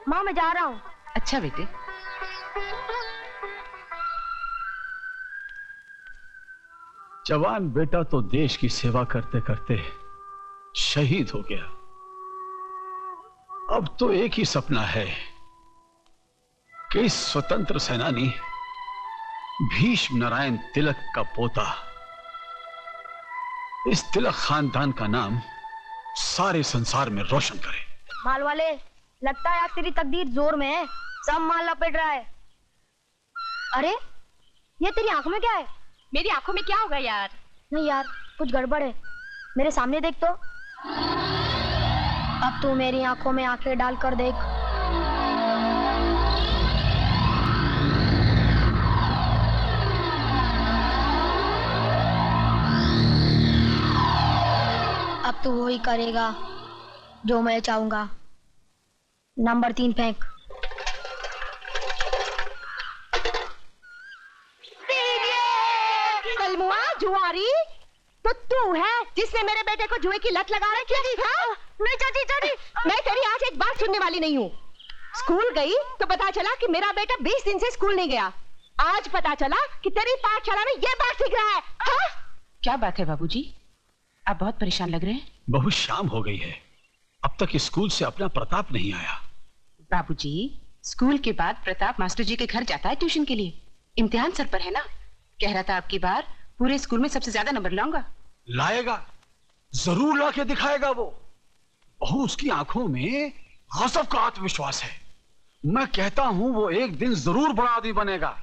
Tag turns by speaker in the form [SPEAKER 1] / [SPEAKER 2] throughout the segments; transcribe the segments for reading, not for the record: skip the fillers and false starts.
[SPEAKER 1] माँ मैं जा रहा हूँ।
[SPEAKER 2] अच्छा बेटे।
[SPEAKER 3] जवान बेटा तो देश की सेवा करते करते शहीद हो गया। अब तो एक ही सपना है कि इस स्वतंत्र सेनानी भीष्म नारायण तिलक का पोता, इस तिलक खानदान का नाम सारे संसार में रोशन करे।
[SPEAKER 1] माल वाले, लगता है आज तेरी तकदीर जोर में है, सब माल लपेट रहा है। अरे ये तेरी आंखों में क्या है?
[SPEAKER 4] मेरी आंखों में क्या होगा यार?
[SPEAKER 1] नहीं यार, कुछ गड़बड़ है। मेरे सामने देख तो। अब तू मेरी आंखों में आंखें डालकर देख। अब तू वही करेगा जो मैं चाहूंगा। नंबर 3 फेंक।
[SPEAKER 4] कलमुआ जुआरी, तो तू है जिसने मेरे बेटे को जुए की लत लगा रखी है?
[SPEAKER 1] नहीं चाची, चाची
[SPEAKER 4] मैं तेरी आज एक बात सुनने वाली नहीं हूँ। स्कूल गई तो पता चला कि मेरा बेटा 20 दिन से स्कूल नहीं गया। आज पता चला कि तेरी पाठशाला में ये बात सीख रहा है। हाँ?
[SPEAKER 2] क्या बात है बाबूजी, आप बहुत परेशान लग रहे हैं।
[SPEAKER 3] बहुत शाम हो गई है, अब तक स्कूल से अपना प्रताप नहीं आया।
[SPEAKER 2] बाबूजी, स्कूल के बाद प्रताप मास्टर जी के घर जाता है ट्यूशन के लिए। इम्तिहान सर पर है ना, कह रहा था आपकी बार पूरे स्कूल में सबसे ज्यादा नंबर लाऊंगा।
[SPEAKER 3] लाएगा, जरूर लाके दिखाएगा वो। बहू उसकी आंखों में गजब का आत्मविश्वास है। मैं कहता हूं वो एक दिन जरूर बड़ा आदमी बनेगा।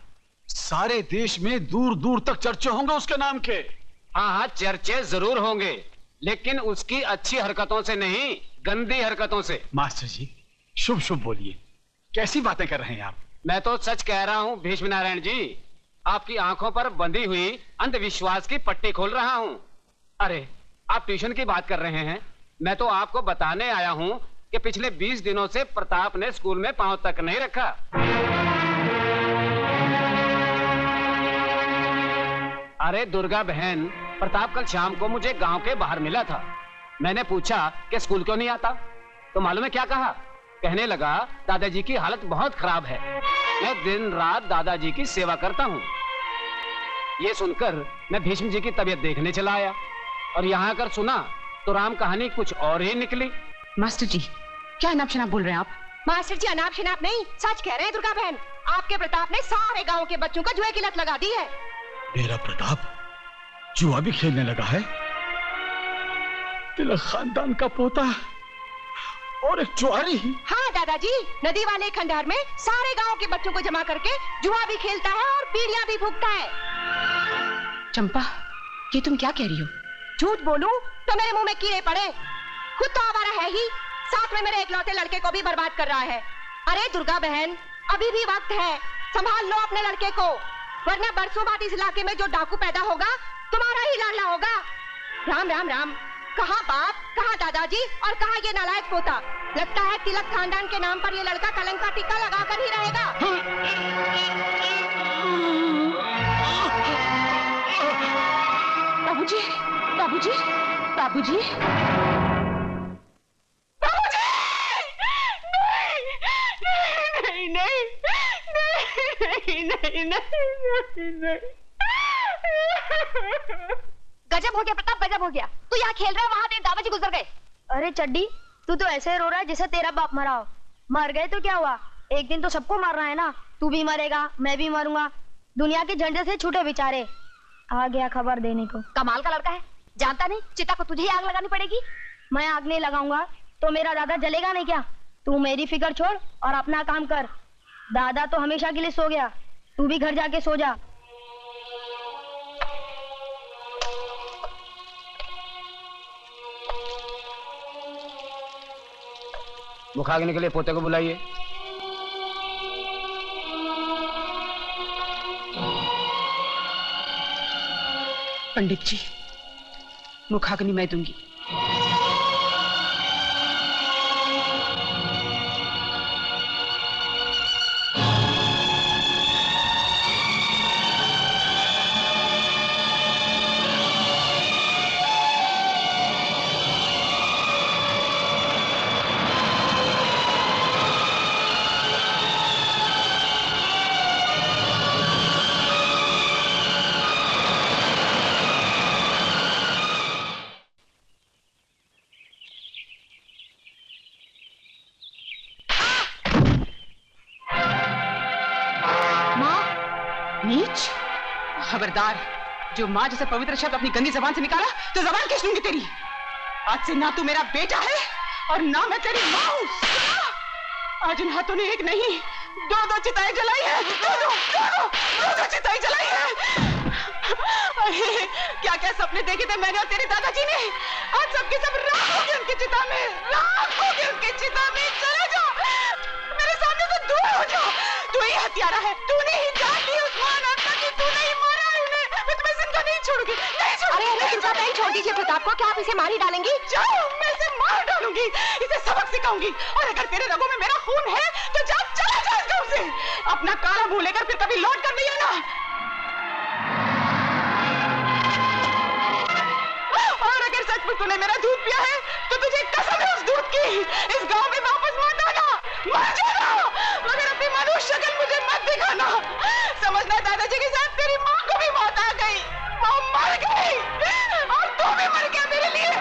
[SPEAKER 3] सारे देश में दूर दूर तक चर्चे होंगे उसके नाम के।
[SPEAKER 5] हाँ हाँ, चर्चे जरूर होंगे, लेकिन उसकी अच्छी हरकतों से नहीं, गंदी हरकतों से।
[SPEAKER 3] मास्टर जी शुभ शुभ बोलिए, कैसी बातें कर रहे हैं आप?
[SPEAKER 5] मैं तो सच कह रहा हूँ भीष्म नारायण जी, आपकी आंखों पर बंधी हुई अंधविश्वास की पट्टी खोल रहा हूँ। अरे आप ट्यूशन की बात कर रहे हैं, मैं तो आपको बताने आया हूँ कि पिछले 20 दिनों से प्रताप ने स्कूल में पांव तक नहीं रखा। अरे दुर्गा बहन, प्रताप कल शाम को मुझे गांव के बाहर मिला था। मैंने पूछा कि स्कूल क्यों नहीं आता, तो मालूम है क्या कहा? कहने लगा दादाजी की हालत बहुत खराब है, मैं दिन रात दादाजी की सेवा करता हूँ। ये सुनकर मैं भीष्म जी की तबीयत देखने चला आया, और यहाँ आकर सुना तो राम कहानी कुछ और ही निकली।
[SPEAKER 2] मास्टर जी क्या अनाप शनाप बोल रहे हैं आप?
[SPEAKER 4] मास्टर जी अनाप शनाप नहीं, सच कह रहे हैं दुर्गा बहन। आपके प्रताप ने सारे गांव के बच्चों को जुए की लत लगा दी है।
[SPEAKER 3] मेरा प्रताप जुआ भी खेलने लगा है? तिलक खानदान का पोता और एक जुआरी।
[SPEAKER 4] हाँ दादाजी, नदी वाले खंडहर में सारे गांव के बच्चों को जमा करके जुआ भी खेलता है और बीड़ियां भी फूंकता है।
[SPEAKER 2] चंपा, ये तुम क्या कह रही हो?
[SPEAKER 4] झूठ बोलूं तो मेरे मुंह में कीड़े पड़े। खुद तो आवारा है ही, साथ में मेरे इकलौते लड़के को भी बर्बाद कर रहा है। अरे दुर्गा बहन, अभी भी वक्त है, संभाल लो अपने लड़के को, वरना बरसों बाद इस इलाके में जो डाकू पैदा होगा तुम्हारा ही लाडला होगा। राम राम राम, कहाँ बाप, कहाँ दादाजी और कहाँ ये नालायक पोता। लगता है तिलक खानदान के नाम पर ये लड़का कलंक का टीका लगाकर ही रहेगा।
[SPEAKER 2] बाबूजी, बाबूजी, बाबूजी,
[SPEAKER 4] नहीं नहीं नहीं नहीं नहीं नहीं।
[SPEAKER 1] गजब हो गया प्रताप, गजब हो गया। तू यहाँ खेल रहा है, वहां तेरे दादाजी गुजर गए। अरे चड्डी, तू तो ऐसे रो रहा है जैसे तेरा बाप मरा हो। मर गए तो क्या हुआ, एक दिन तो सबको मरना है ना। तू भी मरेगा, मैं भी मरूंगा, दुनिया के झंडे से छूटे बेचारे। आ गया खबर देने को।
[SPEAKER 4] कमाल का लड़का है, जानता नहीं चिता को तुझे ही आग लगानी पड़ेगी।
[SPEAKER 1] मैं आग नहीं लगाऊंगा तो मेरा दादा जलेगा नहीं क्या? तू मेरी फिक्र छोड़ और अपना काम कर। दादा तो हमेशा के लिए सो गया, तू भी घर जाके सो जा।
[SPEAKER 5] मुखाग्नि के लिए पोते को बुलाइए।
[SPEAKER 2] पंडित जी, मुखाग्नि मैं दूंगी। नीच, खबरदार, जो माँ जैसे पवित्र शब्द अपनी गंदी जबान से निकाला तो जबान खींच लूंगी तेरी। आज से ना तू मेरा बेटा है और ना मैं तेरी माँ हूँ। आज इन हाथों ने एक नहीं दो चिताएं जलाई है, दो चिताएं जलाई है। अरे क्या क्या सपने देखे थे मैंने और तेरे दादाजी ने, आज सबके सब राख हो गए उनकी चिता में, राख हो गए उनकी चिता में। चले जाओ मेरे सामने से दूर हो जाओ। तू ही हत्यारा है, तूने ही जान ली उस्मान अब्बा की, तूने ही मारा है उन्हें। मैं तुम्हें जिंदा नहीं छोड़ूंगी, नहीं छोड़ूंगी।
[SPEAKER 4] अरे दुर्गा बहन छोड़ दीजिए प्रताप को, क्या आप इसे मार ही डालेंगी?
[SPEAKER 2] जाओ, मैं इसे मार डालूंगी, इसे सबक सिखाऊंगी। और अगर तेरे रगों में मेरा खून है तो जा, चला जा इस घर से। अपना काला मुंह लेकर फिर कभी लौट कर नहीं आना। और अगर सचमुच तूने मेरा दूध पिया है तो तुझे कसम है उस दूध की, इस गांव में वापस मत आना, मर जाना। मगर अपनी मनुष्य शक्ल मुझे मत दिखाना। समझना दादाजी के साथ तेरी माँ को भी मौत आ गई, वो मर गई और तू भी मर गया मेरे लिए।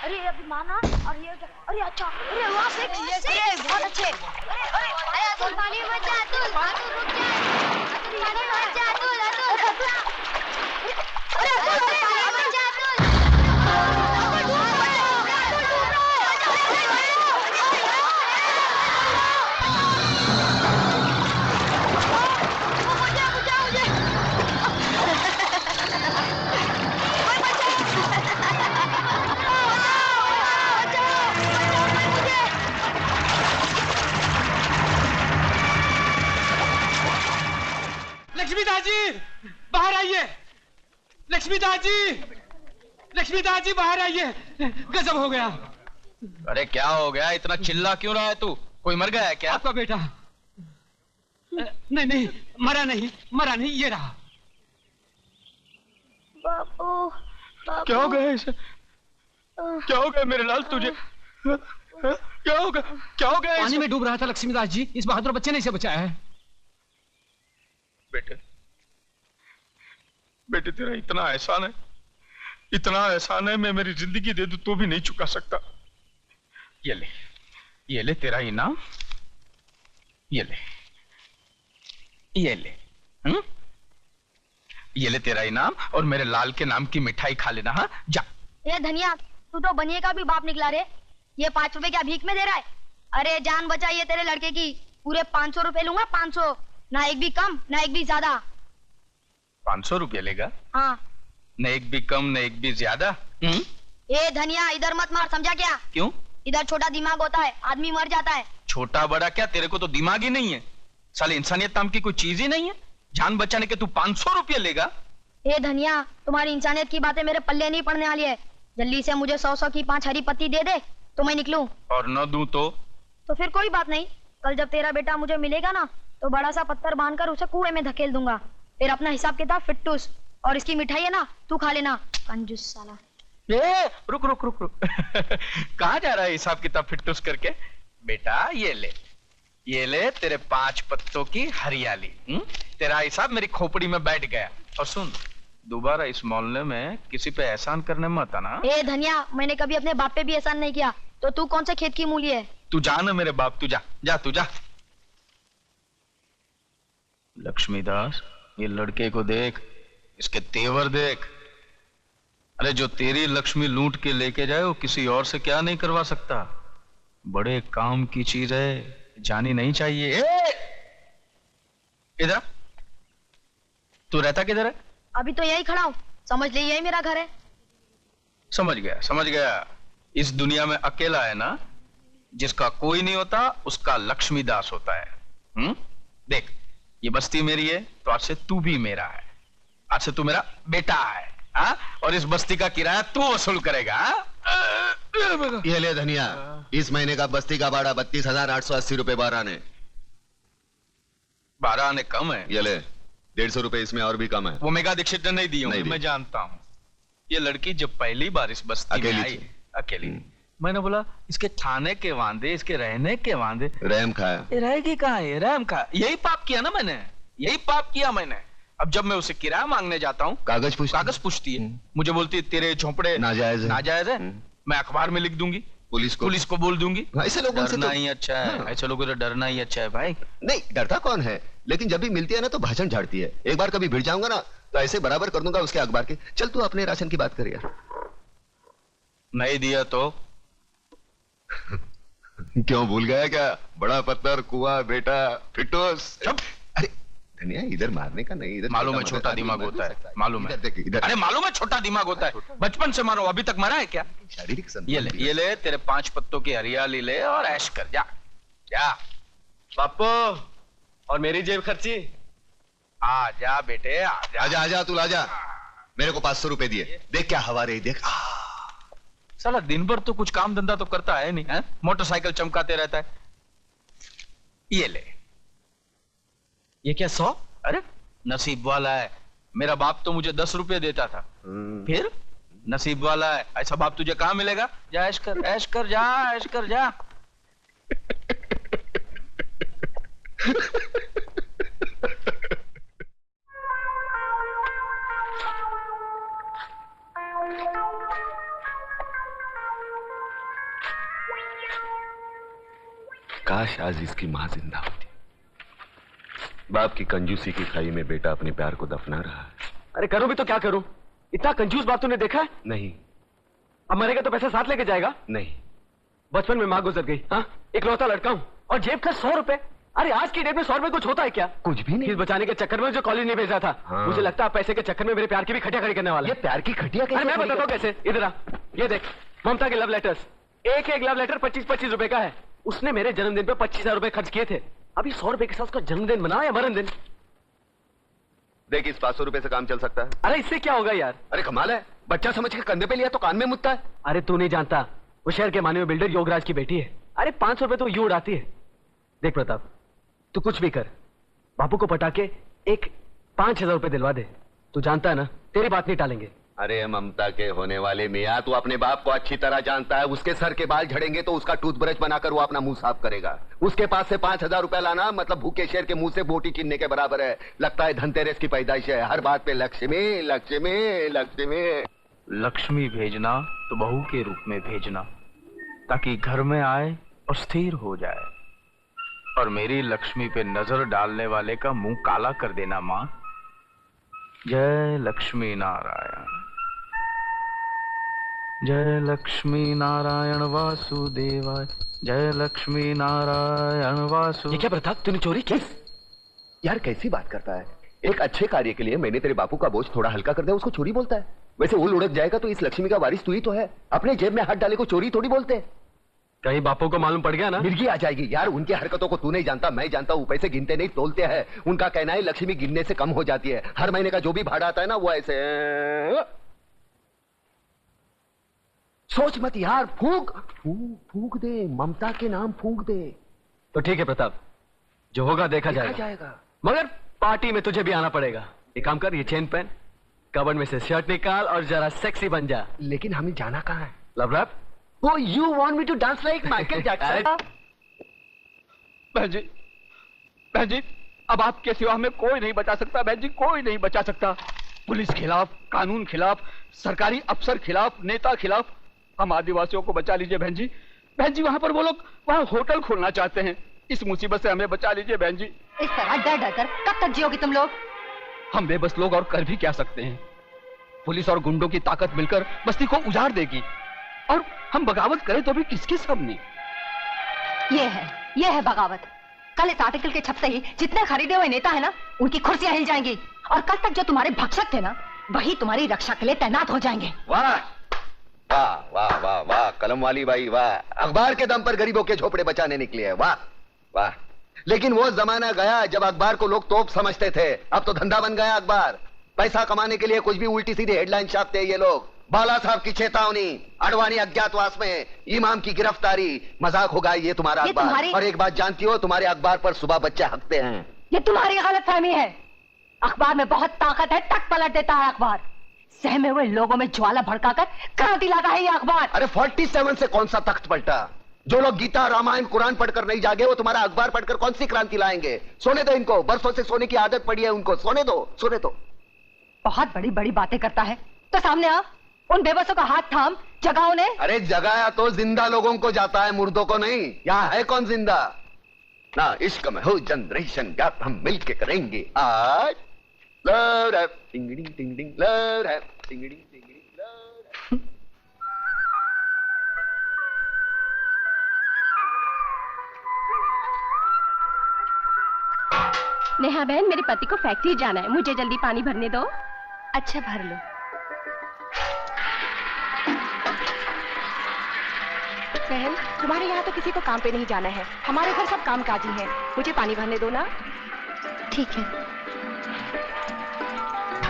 [SPEAKER 1] अरे अभी माना और ये क्या? अरे अच्छा, अरे वाह से बहुत अच्छे। अरे अतुल पानी मत जा, अतुल रुक जा, अतुल पानी मत जा, अतुल अरे अतुल पानी मत जा,
[SPEAKER 5] लक्ष्मीदास जी बाहर आइए, लक्ष्मीदास जी, लक्ष्मीदास जी बाहर आइए, गजब हो गया।
[SPEAKER 6] अरे क्या हो गया, इतना चिल्ला क्यों रहा है तू? कोई मर गया है क्या?
[SPEAKER 5] आपका बेटा नहीं नहीं मरा नहीं, ये रहा।
[SPEAKER 1] बापू
[SPEAKER 6] क्या हो गया इसे? क्या हो गया मेरे लाल तुझे? क्या हो गया
[SPEAKER 5] पानी
[SPEAKER 6] इसे?
[SPEAKER 5] में डूब रहा था लक्ष्मीदास जी, इस बहादुर बच्चे ने इसे बचाया है।
[SPEAKER 6] बेटे तेरा इतना एहसान है, मैं मेरी जिंदगी दे दूं तो भी नहीं चुका सकता। ये ले तेरा इनाम, ये ले तेरा इनाम और मेरे लाल के नाम की मिठाई खा लेना। हाँ जा।
[SPEAKER 1] ये धनिया, तू तो बनिए का भी बाप निकला रे। ये 5 रुपए क्या भीख में दे रहा है? अरे जान बचाइए तेरे लड़के की, पूरे 500 रुपए लूंगा, 500, ना एक भी कम ना एक भी ज्यादा।
[SPEAKER 6] 500 रुपये लेगा?
[SPEAKER 1] हाँ।
[SPEAKER 6] न एक भी कम न एक भी ज्यादा।
[SPEAKER 1] ये धनिया इधर मत मार, समझा क्या?
[SPEAKER 6] क्यों?
[SPEAKER 1] इधर छोटा दिमाग होता है, आदमी मर जाता है।
[SPEAKER 6] छोटा बड़ा क्या, तेरे को तो दिमाग ही नहीं है। साले इंसानियत नाम की कोई चीज ही नहीं है। जान बचाने के तू 500 रुपये लेगा?
[SPEAKER 1] ये धनिया, तुम्हारी इंसानियत की बातें मेरे पल्ले नहीं पड़ने वाली है। जल्दी से मुझे 100 की 5 हरी पत्ती दे दे तो मैं निकलूं।
[SPEAKER 6] और न दूं तो
[SPEAKER 1] फिर कोई बात नहीं, कल जब तेरा बेटा मुझे मिलेगा ना तो बड़ा सा पत्थर बांधकर उसे कुएं में धकेल दूंगा। फिर अपना हिसाब किताब फिट्टूस। और इसकी मिठाई है ना, तू खा लेना, कंजूस साला।
[SPEAKER 6] रुक कहाँ जा रहा है हिसाब किताब फिट्टूस करके? बेटा ये ले तेरे 5 पत्तों की हरियाली। तेरा हिसाब मेरी खोपड़ी में बैठ गया। और सुन, दोबारा इस मोहल्ले में किसी पे एहसान करने मत आना।
[SPEAKER 1] ए धनिया, मैंने कभी अपने बाप पे भी एहसान नहीं किया, तो तू कौन से खेत की मूली है?
[SPEAKER 6] तू जा ना मेरे बाप, तू जा। लक्ष्मीदास, ये लड़के को देख, इसके तेवर देख। अरे जो तेरी लक्ष्मी लूट के लेके जाए वो किसी और से क्या नहीं करवा सकता। बड़े काम की चीज है, जानी नहीं चाहिए। इधर तू रहता किधर है?
[SPEAKER 1] अभी तो यही खड़ा हूँ, समझ ले यही मेरा घर है।
[SPEAKER 6] समझ गया। इस दुनिया में अकेला है ना, जिसका कोई नहीं होता उसका लक्ष्मीदास होता है। देख, ये बस्ती मेरी है तो आज से तू भी मेरा है, आज से तू मेरा बेटा है। और इस बस्ती का किराया तू वसूल करेगा।
[SPEAKER 7] ये ले धनिया, इस महीने का बस्ती का भाड़ा 32,880 रुपए 12 आने।
[SPEAKER 6] 12 आने कम है।
[SPEAKER 7] ये ले 150 रुपए इसमें और भी कम है।
[SPEAKER 6] वो मेगा दीक्षित ने नहीं दी होंगी, मैं जानता हूँ। ये लड़की जब पहली बार इस बस्ती में आई अकेली, मैंने बोला इसके खाने के वांदे, इसके रहने के वांदे।
[SPEAKER 7] रहम खाया।
[SPEAKER 6] रहेगी कहाँ है? रहम खा। यही पाप किया ना मैंने, यही पाप किया मैंने। अब जब मैं उसे किराया मांगने जाता हूँ, कागज पूछती है। मुझे बोलती है तेरे झोंपड़े नाजायज है। मैं अखबार में लिख दूंगी,
[SPEAKER 7] पुलिस को
[SPEAKER 6] बोल दूंगी।
[SPEAKER 7] ऐसे लोगों से
[SPEAKER 6] डरना
[SPEAKER 7] तो
[SPEAKER 6] ही अच्छा है।
[SPEAKER 7] हाँ।
[SPEAKER 6] ऐसे लोगों से डरना ही अच्छा है भाई।
[SPEAKER 7] नहीं, डरता कौन है, लेकिन जब भी मिलती है ना तो भाषण झाड़ती है। एक बार कभी भिड़ जाऊंगा ना तो ऐसे बराबर कर दूंगा उसके अखबार के। चल तू अपने राशन की बात कर यार।
[SPEAKER 6] नहीं दिया तो
[SPEAKER 7] क्यों भूल गया क्या? बड़ा पत्थर, कुआं, बेटा, फिटोस। अरे धनिया, इधर मारने का नहीं, इधर
[SPEAKER 6] मालूम है छोटा दिमाग होता है, मालूम है।
[SPEAKER 7] इधर देख, इधर।
[SPEAKER 6] अरे मालूम है छोटा दिमाग होता है, बचपन से मारो, अभी तक मरा है क्या?
[SPEAKER 7] शारीरिक
[SPEAKER 6] ये ले तेरे 5 पत्तों की हरियाली ले और ऐश कर जा जा।
[SPEAKER 5] पापो, और मेरी जेब खर्ची?
[SPEAKER 6] आ जा बेटे, आ जा।
[SPEAKER 7] आजा आजा, तू आजा। मेरे को 500 रुपए दिए। देख क्या हवा रही, देख।
[SPEAKER 6] साला दिन भर तो कुछ काम धंधा तो करता है नहीं है? मोटरसाइकिल चमकाते रहता है। ये ले।
[SPEAKER 5] ये क्या 100?
[SPEAKER 6] अरे नसीब वाला है, मेरा बाप तो मुझे 10 रुपए देता था। फिर नसीब वाला है, ऐसा बाप तुझे कहां मिलेगा? जा ऐश कर, ऐश कर जा, ऐश कर जा।
[SPEAKER 7] काश आज इसकी मां जिंदा होती। बाप की कंजूसी की खाई में बेटा अपने प्यार को दफना रहा है।
[SPEAKER 5] अरे करूं भी तो क्या करूं? इतना कंजूस बाप तूने देखा है?
[SPEAKER 7] नहीं
[SPEAKER 5] अब मरेगा तो पैसा साथ लेके जाएगा?
[SPEAKER 7] नहीं।
[SPEAKER 5] बचपन में माँ गुजर गई, हाँ, इकलौता लड़का हूँ, और जेब का 100 रुपए। अरे आज की डेट में 100 रुपए कुछ होता है क्या?
[SPEAKER 7] कुछ भी नहीं।
[SPEAKER 5] फीस बचाने के चक्कर में जो कॉलेज नहीं भेजा था,
[SPEAKER 7] हाँ।
[SPEAKER 5] मुझे लगता है पैसे के चक्कर में मेरे प्यार की भी खटिया खड़ी करने वाला
[SPEAKER 7] ये
[SPEAKER 5] है।
[SPEAKER 7] प्यार की खटिया कैसे?
[SPEAKER 5] अरे मैं बताता हूँ कैसे। इधर आ, ये देख, ममता के लव लेटर्स। एक एक लव लेटर 25-25 रुपए का है। उसने मेरे जन्मदिन पे 25,000 रुपए खर्च किए थे। अभी 100 रुपए के साथ उसका जन्मदिन मना या मरण दिन?
[SPEAKER 7] देख, इस 500 रुपए से काम चल सकता है।
[SPEAKER 5] अरे इससे क्या होगा यार?
[SPEAKER 7] अरे कमाल है, बच्चा समझ के कंधे पे लिया तो कान में मुतता है।
[SPEAKER 5] अरे तू नहीं जानता, वो शहर के माने हुए बिल्डर योगराज की बेटी है। अरे 500 रुपए तो यूं उड़ाती है। देख प्रताप, तू कुछ भी कर, बापू को पटा के एक 5,000 रुपए दिलवा दे। तू जानता है ना, तेरी बात नहीं टालेंगे।
[SPEAKER 7] अरे ममता के होने वाले मियाँ, तू अपने बाप को अच्छी तरह जानता है। उसके सर के बाल झड़ेंगे तो उसका टूथब्रश बनाकर वो अपना मुंह साफ करेगा। उसके पास से 5,000 रुपए लाना मतलब भूखे शेर के मुंह से बोटी छीनने के बराबर है। लगता है धनतेरस की पैदाइश है, हर बात पे लक्ष्मी लक्ष्मी लक्ष्मी।
[SPEAKER 6] लक्ष्मी भेजना तो बहू के रूप में भेजना, ताकि घर में आए और स्थिर हो जाए। और मेरी लक्ष्मी पे नजर डालने वाले का मुंह काला कर देना माँ। जय लक्ष्मी नारायण, जय लक्ष्मी नारायण वासुदेवाय, जय लक्ष्मी नारायण वासु।
[SPEAKER 5] ये क्या प्रताप, तूने चोरी की?
[SPEAKER 7] यार कैसी बात करता है? एक अच्छे कार्य के लिए मैंने तेरे बापू का बोझ थोड़ा हल्का कर दिया, उसको चोरी बोलता है? वैसे वो लुढ़क जाएगा तो इस लक्ष्मी का वारिस तू ही तो है। अपने जेब में हाथ डाले को चोरी थोड़ी बोलते।
[SPEAKER 5] कहीं बापू को मालूम पड़ गया ना?
[SPEAKER 7] मिर्गी आ जाएगी यार। उनकी हरकतों को तू नहीं जानता, मैं जानता हूँ। पैसे गिनते नहीं तोलते हैं। उनका कहना है लक्ष्मी गिनने से कम हो जाती है। हर महीने का जो भी भाड़ा आता है ना वो ऐसे। सोच मत यार, फूंक फूंक फूंक दे, ममता के नाम फूंक दे।
[SPEAKER 5] तो ठीक है प्रताप, जो होगा देखा जाएगा। मगर पार्टी में तुझे भी आना पड़ेगा। एक काम कर, ये चेन पहन, कबर्ड में से शर्ट निकाल और जरा सेक्सी बन जा।
[SPEAKER 7] लेकिन हमें जाना कहाँ है?
[SPEAKER 5] Love rap? Oh, you want me to dance like Michael Jackson?
[SPEAKER 8] बहन जी, अब आपके सिवा हमें कोई नहीं बचा सकता। बहन जी, कोई नहीं बचा सकता। पुलिस खिलाफ, कानून खिलाफ, सरकारी अफसर खिलाफ, नेता खिलाफ। हम आदिवासियों को बचा लीजिए बहन जी। बहन जी, वहाँ पर वो लोग वहाँ होटल खोलना चाहते हैं। इस मुसीबत से हमें बचा लीजिए बहन जी।
[SPEAKER 4] इस तरह डर डर कर कब तक जियोगे तुम लोग?
[SPEAKER 8] हम बेबस लोग और कर भी क्या सकते हैं? पुलिस और गुंडों की ताकत मिलकर बस्ती को उजाड़ देगी, और हम बगावत करें तो भी किसके सामने?
[SPEAKER 4] ये है बगावत। कल इस आर्टिकल के छपते ही जितने खरीदे हुए नेता है ना, उनकी कुर्सियां हिल जाएंगी। और कल तक जो तुम्हारे भक्षक थे ना, वही तुम्हारी रक्षा के लिए तैनात हो जाएंगे।
[SPEAKER 7] वाह वाह वाह वाह वाह, कलम वाली बाई वाह। अखबार के दम पर गरीबों के झोपड़े बचाने निकली है, वाह वाह। लेकिन वो जमाना गया जब अखबार को लोग तोप समझते थे। अब तो धंधा बन गया अखबार। पैसा कमाने के लिए कुछ भी उल्टी सीधी हेडलाइन छापते हैं ये लोग। बाला साहब की चेतावनी, अडवाणी अज्ञातवास में, इमाम की गिरफ्तारी। मजाक होगा ये तुम्हारा अखबार। और एक बात जानती हो, तुम्हारे अखबार पर सुबह बच्चे हकते हैं।
[SPEAKER 4] ये तुम्हारी गलतफहमी है। अखबार में बहुत ताकत है, टक पलट देता है अखबार। सहमे हुए लोगों में ज्वाला भड़काकर क्रांति लाता है ये अखबार।
[SPEAKER 7] अरे 47 से कौन सा तख्त पलटा? जो लोग गीता, रामायण, कुरान पढ़कर नहीं जागे, वो तुम्हारा अखबार पढ़कर कौन सी क्रांति लाएंगे? सोने दो इनको, बरसों से सोने की आदत पड़ी है उनको। सोने दो, सोने दो।
[SPEAKER 4] बहुत बड़ी बड़ी बातें करता है तो सामने आ, उन बेबसों का हाथ थाम जगाओ ने।
[SPEAKER 7] अरे जगाया तो जिंदा लोगों को जाता है, मुर्दों को नहीं। यहाँ है कौन जिंदा? ना इश्क में हो जनरेशन गैप, हम मिलके करेंगे आज। लव रैप टिंगड़ी टिंगड़ी, लव रैप टिंगड़ी टिंगड़ी, लव रैप।
[SPEAKER 4] नेहा बहन, मेरे पति को फैक्ट्री जाना है, मुझे जल्दी पानी भरने दो।
[SPEAKER 1] अच्छा भर लो।
[SPEAKER 4] बहन, तुम्हारे यहाँ तो किसी को काम पे नहीं जाना है, हमारे घर सब कामकाजी हैं, मुझे पानी भरने दो ना।
[SPEAKER 1] ठीक है।